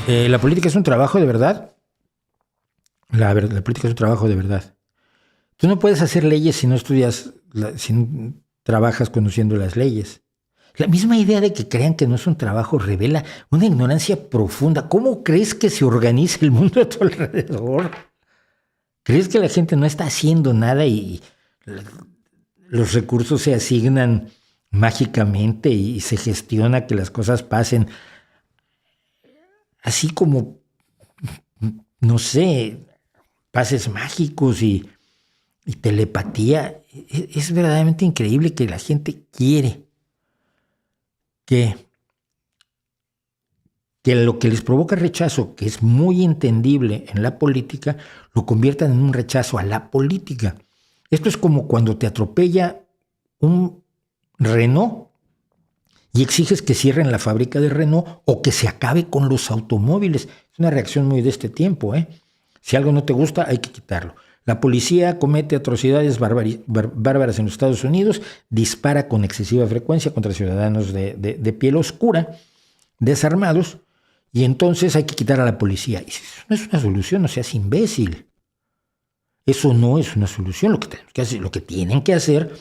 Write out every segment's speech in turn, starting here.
La política es un trabajo de verdad. La política es un trabajo de verdad. Tú no puedes hacer leyes si no estudias, si no trabajas conociendo las leyes. La misma idea de que crean que no es un trabajo revela una ignorancia profunda. ¿Cómo crees que se organiza el mundo a tu alrededor? ¿Crees que la gente no está haciendo nada y los recursos se asignan mágicamente y se gestiona que las cosas pasen así como, no sé, pases mágicos y telepatía? Es verdaderamente increíble que la gente quiere que, que lo que les provoca rechazo, que es muy entendible en la política, lo conviertan en un rechazo a la política. Esto es como cuando te atropella un Renault y exiges que cierren la fábrica de Renault o que se acabe con los automóviles. Es una reacción muy de este tiempo, ¿eh? Si algo no te gusta, hay que quitarlo. La policía comete atrocidades bárbaras en los Estados Unidos, dispara con excesiva frecuencia contra ciudadanos de piel oscura, desarmados, y entonces hay que quitar a la policía. Y eso no es una solución, no seas imbécil. Eso no es una solución. Lo que tenemos que hacer, lo que tienen que hacer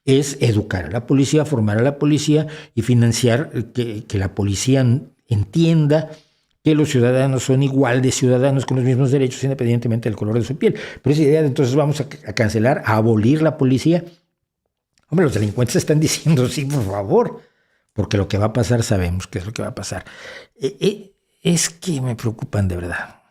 es educar a la policía, formar a la policía y financiar que la policía entienda que los ciudadanos son igual de ciudadanos con los mismos derechos independientemente del color de su piel. Pero esa idea de entonces vamos a cancelar, a abolir la policía. Hombre, los delincuentes están diciendo sí, por favor, porque lo que va a pasar sabemos qué es lo que va a pasar. Es que me preocupan de verdad.